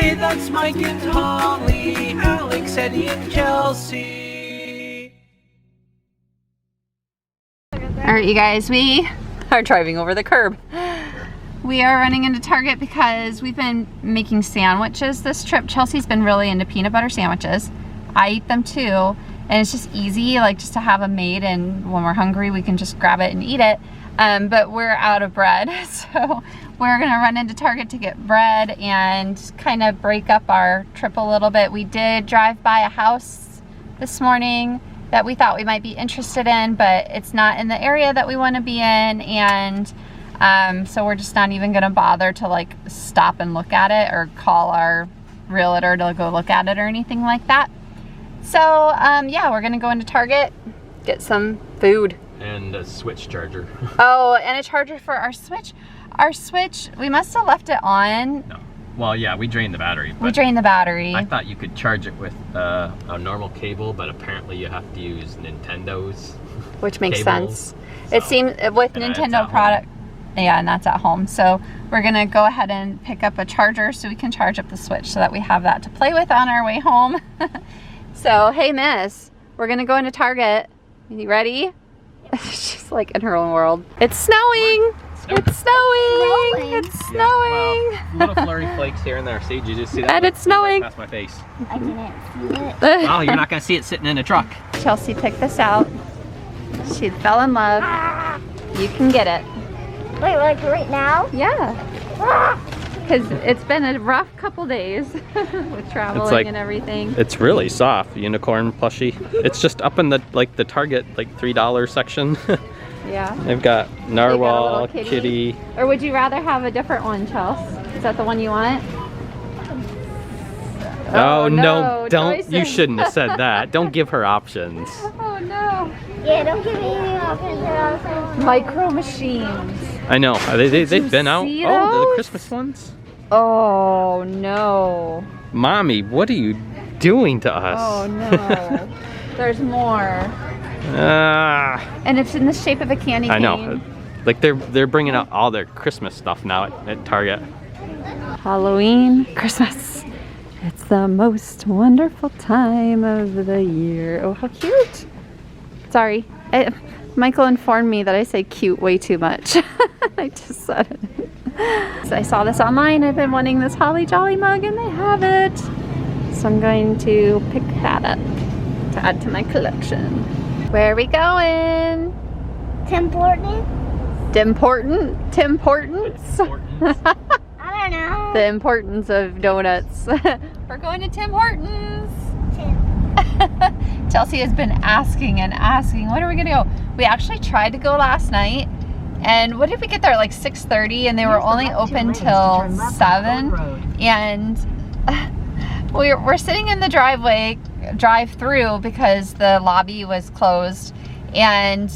Hey, that's Mike and Holly, Alex, Eddie, and Chelsea. Alright, you guys, we are driving over the curb. We are running into Target because we've been making sandwiches this trip. Chelsea's been really into peanut butter sandwiches. I eat them too, and it's just easy, like just to have them made, and when we're hungry we can just grab it and eat it. But we're out of bread, so we're gonna run into Target to get bread and kind of break up our trip a little bit. We did drive by a house this morning that we thought we might be interested in, but it's not in the area that we want to be in, and so we're just not even gonna bother to like stop and look at it or call our realtor to go look at it or anything like that. So yeah, we're gonna go into Target, get some food. And a Switch charger. Oh, and a charger for our Switch. Our Switch, we must have left it on. No. Well, yeah, we drained the battery. We drained the battery. I thought you could charge it with a normal cable, but apparently you have to use Nintendo's. Which makes sense. So, it seems with Nintendo product. Yeah, and that's at home. So we're gonna go ahead and pick up a charger so we can charge up the Switch so that we have that to play with on our way home. So, hey miss, we're gonna go into Target. You ready? She's like in her own world. It's snowing! It's snowing! It's snowing! Yeah, well, little flurry flakes here and there. See, did you just see that? And it's snowing. Right past my face. I didn't see it. Well, you're not gonna see it sitting in a truck. Chelsea picked this out. She fell in love. You can get it. Wait, like right now? Yeah. Because it's been a rough couple days with traveling and everything. It's really soft, unicorn plushie. It's just up in the the Target $3 section. Yeah. They've got narwhal, kitty. Or would you rather have a different one, Chelsea? Is that the one you want? Oh no, don't. choices. You shouldn't have said that. Don't give her options. Oh no. Yeah, don't give me any options. Micro Machines. I know. They've been out. see Oh, the those? Christmas ones? Oh no. Mommy, what are you doing to us? Oh no. There's more. And it's in the shape of a candy cane. I know. Like they're bringing out all their Christmas stuff now at Target. Halloween, Christmas. It's the most wonderful time of the year. Oh, how cute. Sorry. Michael informed me that I say cute way too much. I just said it. So I saw this online. I've been wanting this Holly Jolly mug and they have it. So I'm going to pick that up to add to my collection. Where are we going? Tim Hortons? Tim Hortons? I don't know. The importance of donuts. We're going to Tim Hortons. Chelsea has been asking and asking, when are we gonna go? We actually tried to go last night, and what did we get there, like 6:30, and they were only open till 7, and we're sitting in the drive-through because the lobby was closed, and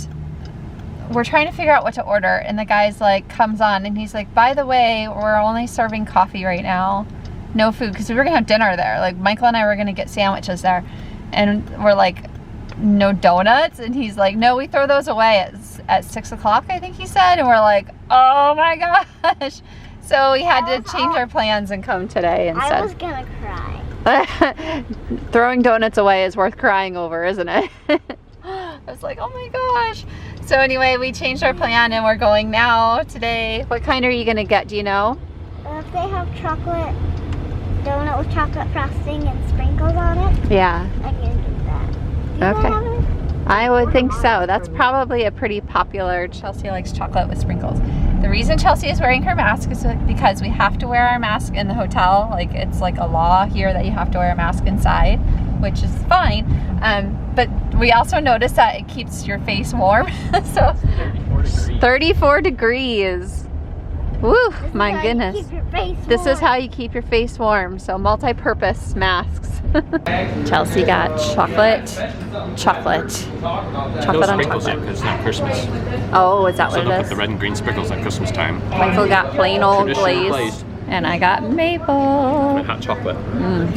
we're trying to figure out what to order, and the guy's like comes on and he's like, by the way, we're only serving coffee right now, no food, because we were gonna have dinner there. Like Michael and I were gonna get sandwiches there, and we're like, no donuts? And he's like, no, we throw those away at 6 o'clock, I think he said. And we're like, oh my gosh. So we had to change our plans and come today instead. I was gonna cry. Throwing donuts away is worth crying over, isn't it? I was like, oh my gosh. So anyway, we changed our plan and we're going now today. What kind are you gonna get, do you know? If they have chocolate donut with chocolate frosting and sprinkles on it, Yeah. I can do that. Okay. I would think so. That's probably a pretty popular. Chelsea likes chocolate with sprinkles. The reason Chelsea is wearing her mask is because we have to wear our mask in the hotel. Like it's like a law here that you have to wear a mask inside, which is fine. But we also noticed that it keeps your face warm. So 34 degrees. Woo, my goodness. This is how you keep your face warm. So multi-purpose masks. Chelsea got chocolate on chocolate. Because it's not Christmas. Oh, is that what So it put is? the red and green sprinkles at Christmas time. Michael got plain old Traditionally glazed, glazed. and I got maple. And hot chocolate.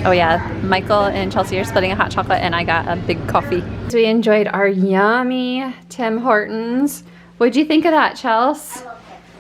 Oh yeah, Michael and Chelsea are splitting a hot chocolate, and I got a big coffee. So we enjoyed our yummy Tim Hortons. What'd you think of that, Chelsea?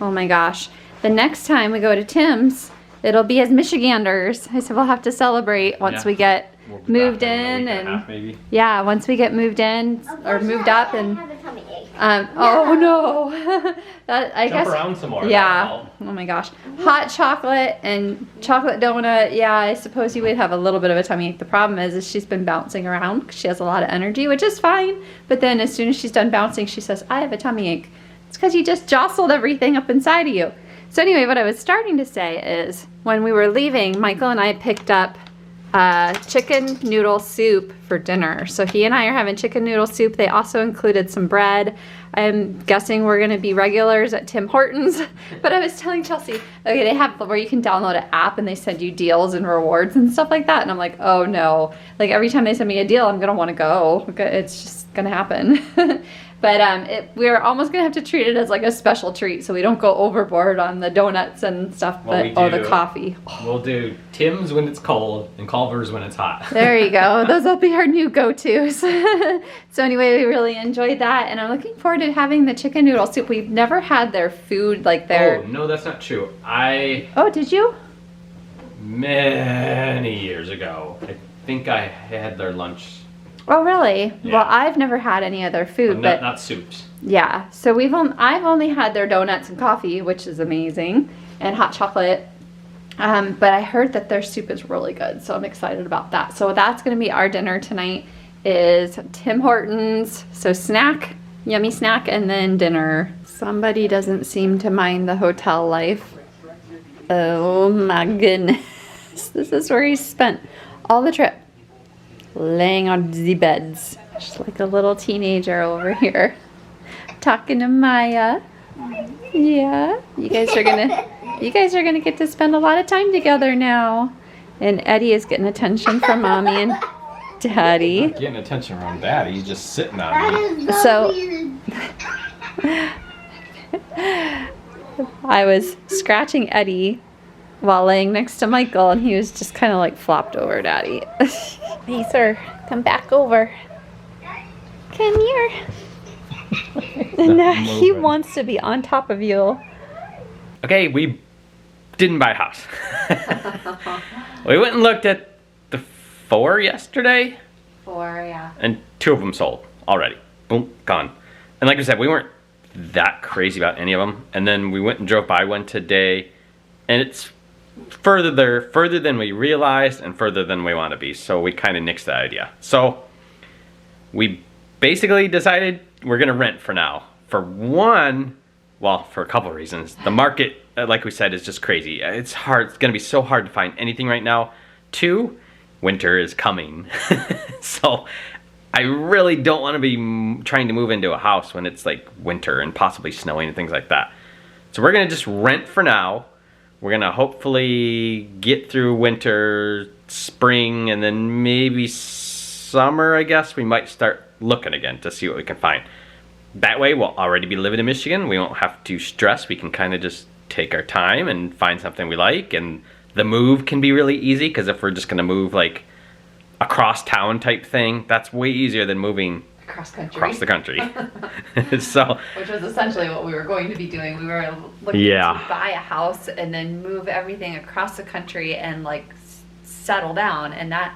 Oh my gosh. The next time we go to Tim's, it'll be as Michiganders. I said we'll have to celebrate once we get We'll be moved back in a week and a and half, maybe. yeah, once we get moved in or moved up and I have a tummy ache. oh no. That I Jump guess around some more. yeah. that'll help. Oh my gosh. Hot chocolate and chocolate donut. Yeah, I suppose you would have a little bit of a tummy ache. The problem is she's been bouncing around because she has a lot of energy, which is fine. But then as soon as she's done bouncing, she says, I have a tummy ache. It's because you just jostled everything up inside of you. So anyway, what I was starting to say is when we were leaving, Michael and I picked up chicken noodle soup for dinner. So he and I are having chicken noodle soup. They also included some bread. I'm guessing we're gonna be regulars at Tim Hortons. But I was telling Chelsea, okay, they have where you can download an app and they send you deals and rewards and stuff like that. And I'm like, oh no. Like every time they send me a deal, I'm gonna wanna go. It's just gonna happen. But we're almost gonna have to treat it as like a special treat so we don't go overboard on the donuts and stuff, but the coffee. We'll do Tim's when it's cold and Culver's when it's hot. There you go. Those will be our new go-tos. So anyway, we really enjoyed that, and I'm looking forward to having the chicken noodle soup. We've never had their food like their... Oh, no, that's not true. Oh, did you? Many years ago, I think I had their lunch. Oh, really? Yeah. Well, I've never had any of their food, but not soups. yeah. So I've only had their donuts and coffee, which is amazing, and hot chocolate. But I heard that their soup is really good, so I'm excited about that. So that's going to be our dinner tonight is Tim Hortons. So snack, yummy snack, and then dinner. Somebody doesn't seem to mind the hotel life. Oh my goodness. This is where he spent all the trip. Laying on the beds. Just like a little teenager over here. Talking to Maya. Yeah. You guys are gonna get to spend a lot of time together now. And Eddie is getting attention from Mommy and Daddy. Not getting attention from Daddy, he's just sitting on me. So I was scratching Eddie while laying next to Michael, and he was just kind of like flopped over Daddy. Hey, sir, come back over. Come here. And he wants to be on top of you. Okay, we didn't buy a house. We went and looked at the 4 yesterday. 4, yeah. And 2 of them sold already. Boom, gone. And like I said, we weren't that crazy about any of them. And then we went and drove by one today, and it's further than we realized and further than we want to be. So we kind of nixed that idea. So we basically decided we're going to rent for now. For one, well, for a couple of reasons. The market, like we said, is just crazy. It's hard. It's going to be so hard to find anything right now. 2, winter is coming. So I really don't want to be trying to move into a house when it's like winter and possibly snowing and things like that. So we're going to just rent for now. We're going to hopefully get through winter, spring, and then maybe summer, I guess. We might start looking again to see what we can find. That way, we'll already be living in Michigan. We won't have to stress. We can kind of just take our time and find something we like. And the move can be really easy, because if we're just going to move like across town type thing, that's way easier than moving across the country. So, which was essentially what we were going to be doing. We were looking to buy a house and then move everything across the country and like settle down. And that,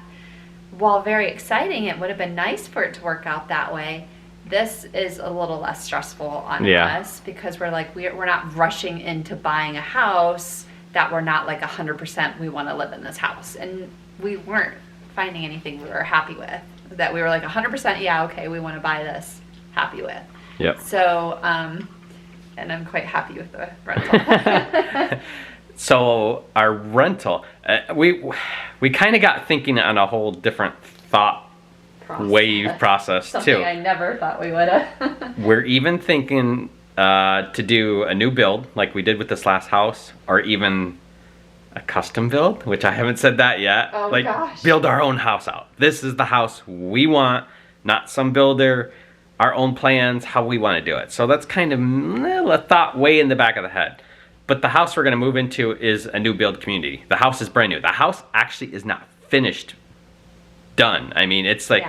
while very exciting, it would have been nice for it to work out that way. This is a little less stressful on us, because we're like, we're not rushing into buying a house that we're not like 100% we want to live in this house. And we weren't finding anything we were happy with, that we were like 100% yeah, okay, we want to buy this, happy with. Yep. So and I'm quite happy with the rental. So our rental, we kind of got thinking on a whole different thought wave process Something too. I never thought we would have. We're even thinking to do a new build like we did with this last house, or even a custom build, which I haven't said that yet. Oh, like, gosh. Build our own house out. This is the house we want, not some builder, our own plans, how we want to do it. So that's kind of a thought way in the back of the head. But the house we're going to move into is a new build community. The house is brand new. The house actually is not finished, done. I mean, it's like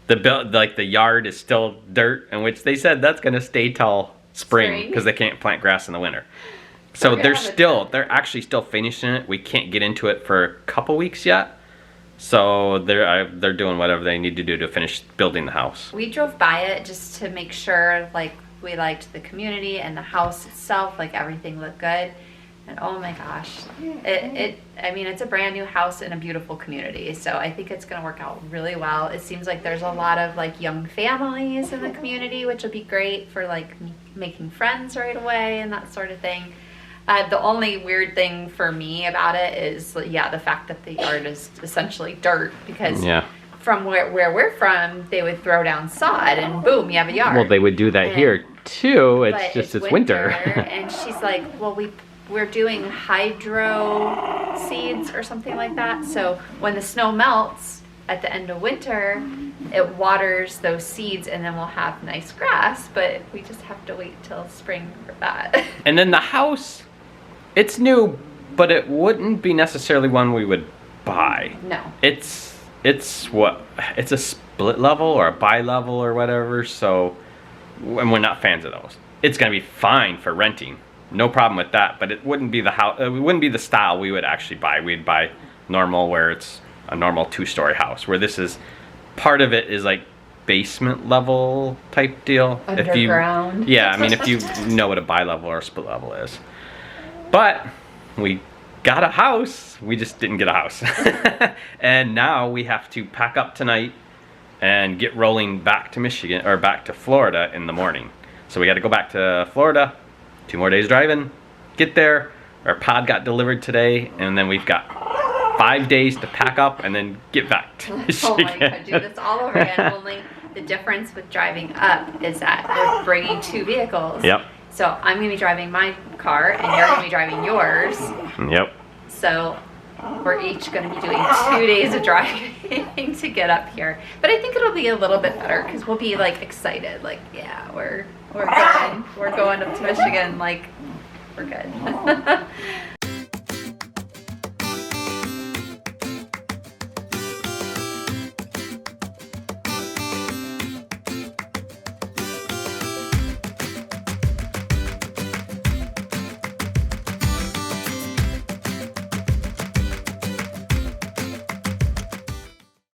the yard is still dirt, in which they said that's going to stay till spring because they can't plant grass in the winter. So We're gonna have they're actually still finishing it. We can't get into it for a couple weeks yet. So they're doing whatever they need to do to finish building the house. We drove by it just to make sure like we liked the community and the house itself, like everything looked good. And oh my gosh, I mean, it's a brand new house in a beautiful community. So I think it's gonna work out really well. It seems like there's a lot of like young families in the community, which will be great for like making friends right away and that sort of thing. The only weird thing for me about it is, yeah, the fact that the yard is essentially dirt, because from where we're from, they would throw down sod and boom, you have a yard. Well, they would do that here too. It's just it's winter. And she's like, well, we're doing hydro seeds or something like that. So when the snow melts at the end of winter, it waters those seeds and then we'll have nice grass, but we just have to wait till spring for that. And then the house, it's new, but it wouldn't be necessarily one we would buy. No. It's a split level or a bi-level or whatever, so and we're not fans of those. It's gonna be fine for renting. No problem with that, but it wouldn't be the house. It wouldn't be the style we would actually buy. We'd buy normal, where it's a normal 2-story house. Where this is, part of it is like basement level type deal. Underground. I mean, if you know what a bi-level or a split level is. But we got a house. We just didn't get a house, and now we have to pack up tonight and get rolling back to Michigan or back to Florida in the morning. So we got to go back to Florida. 2 more days driving, get there. Our pod got delivered today, and then we've got 5 days to pack up and then get back to Michigan. Oh my God, do this all over again. Only the difference with driving up is that we're bringing 2 vehicles. Yep. So I'm gonna be driving my car and you're gonna be driving yours. Yep. So we're each gonna be doing 2 days of driving to get up here. But I think it'll be a little bit better because we'll be like excited, like, yeah, we're going up to Michigan, like, we're good.